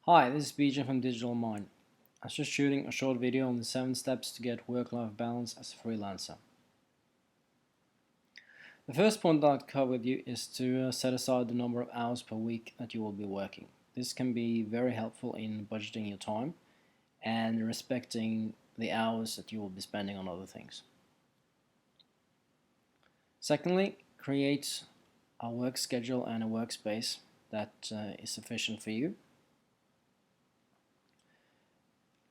Hi, this is BJ from Digital Mind. I was just shooting a short video on the 7 steps to get work-life balance as a freelancer. The first point I'd cover with you is to set aside the number of hours per week that you will be working. This can be very helpful in budgeting your time and respecting the hours that you will be spending on other things. Secondly, create a work schedule and a workspace that is sufficient for you.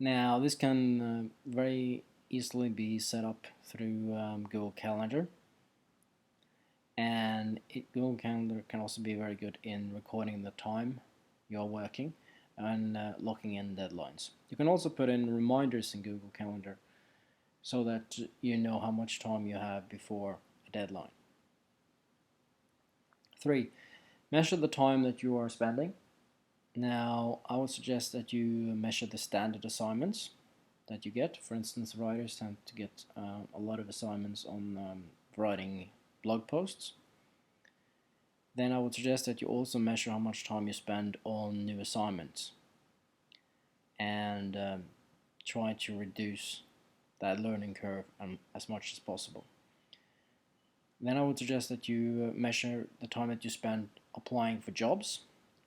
Now, this can very easily be set up through Google Calendar, and Google Calendar can also be very good in recording the time you're working and locking in deadlines. You can also put in reminders in Google Calendar so that you know how much time you have before a deadline. 3. Measure the time that you are spending. Now, I would suggest that you measure the standard assignments that you get. For instance, writers tend to get a lot of assignments on writing blog posts. Then I would suggest that you also measure how much time you spend on new assignments and try to reduce that learning curve as much as possible. Then I would suggest that you measure the time that you spend applying for jobs.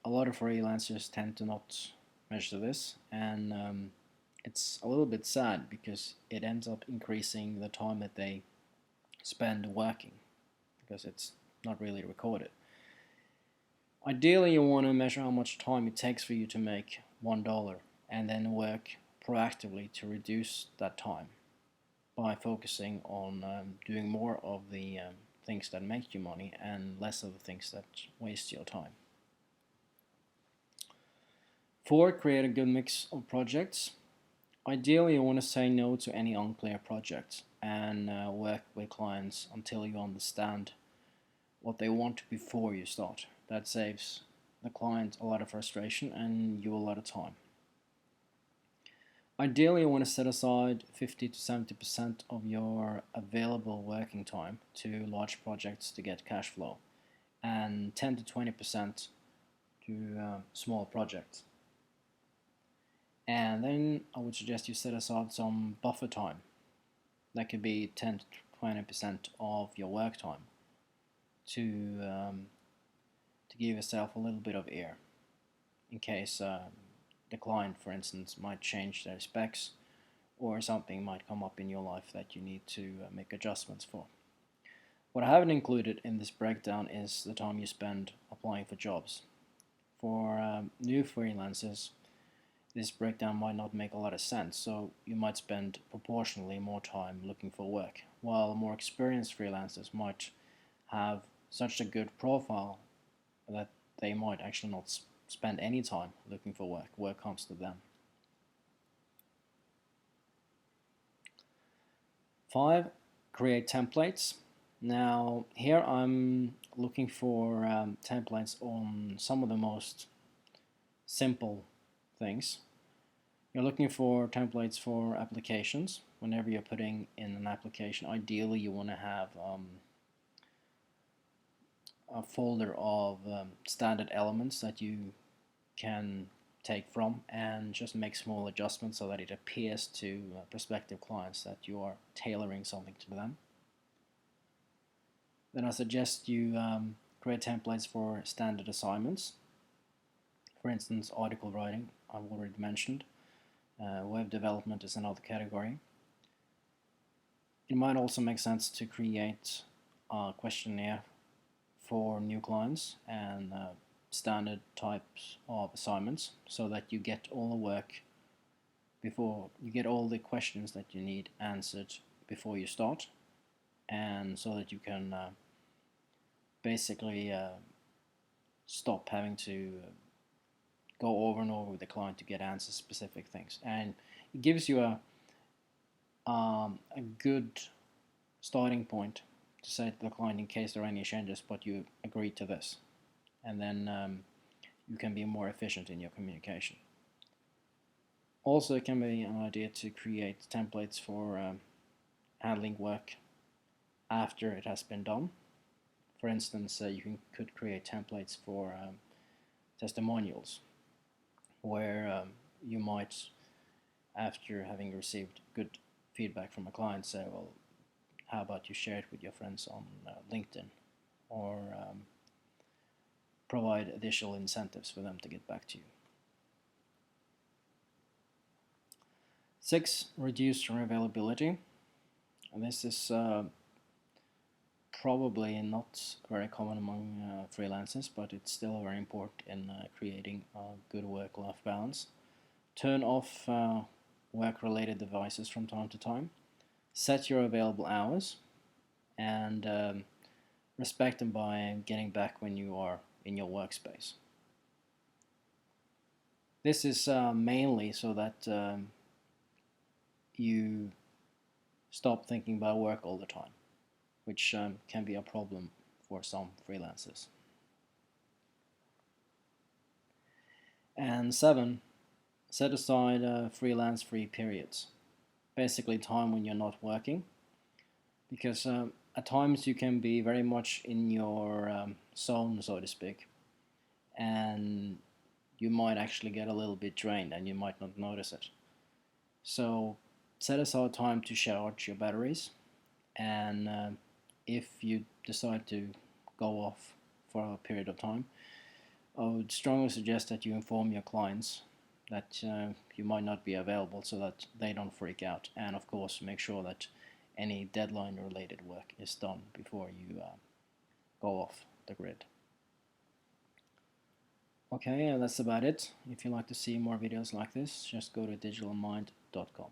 A lot of freelancers tend to not measure this, and it's a little bit sad because it ends up increasing the time that they spend working because it's not really recorded. Ideally, you want to measure how much time it takes for you to make $1 and then work proactively to reduce that time by focusing on doing more of the things that make you money and less of the things that waste your time. 4. Create a good mix of projects. Ideally, you want to say no to any unclear projects and work with clients until you understand what they want before you start. That saves the client a lot of frustration and you a lot of time. Ideally, you want to set aside 50 to 70% of your available working time to large projects to get cash flow and 10 to 20% to small projects. And then I would suggest you set aside some buffer time. That could be 10 to 20% of your work time to give yourself a little bit of air in case the client, for instance, might change their specs or something might come up in your life that you need to make adjustments for. What I haven't included in this breakdown is the time you spend applying for jobs. For new freelancers, this breakdown might not make a lot of sense, so you might spend proportionally more time looking for work, while more experienced freelancers might have such a good profile that they might actually not spend any time looking for work. Work comes to them. 5. Create templates. Now, here I'm looking for templates on some of the most simple things. You're looking for templates for applications. Whenever you're putting in an application, ideally you want to have a folder of standard elements that you can take from and just make small adjustments so that it appears to prospective clients that you are tailoring something to them. Then I suggest you create templates for standard assignments. For instance, article writing, I've already mentioned. Web development is another category. It might also make sense to create a questionnaire for new clients and standard types of assignments so that you get all the work before you get all the questions that you need answered before you start, and so that you can basically stop having to go over and over with the client to get answers specific things, and it gives you a good starting point to say to the client in case there are any changes, but you agree to this, and then you can be more efficient in your communication. Also, it can be an idea to create templates for handling work after it has been done. For instance, could create templates for testimonials. where you might, after having received good feedback from a client, say, well, how about you share it with your friends on LinkedIn, or provide additional incentives for them to get back to you. 6, reduce your availability. And this is probably not very common among freelancers, but it's still very important in creating a good work-life balance. Turn off work-related devices from time to time. Set your available hours, and respect them by getting back when you are in your workspace. This is mainly so that you stop thinking about work all the time, which can be a problem for some freelancers. And 7, set aside freelance-free periods, basically time when you're not working, because at times you can be very much in your zone, so to speak, and you might actually get a little bit drained and you might not notice it. So set aside time to charge your batteries, and if you decide to go off for a period of time, I would strongly suggest that you inform your clients that you might not be available, so that they don't freak out, and of course make sure that any deadline related work is done before you go off the grid. Okay, that's about it. If you'd like to see more videos like this, just go to digitalmind.com.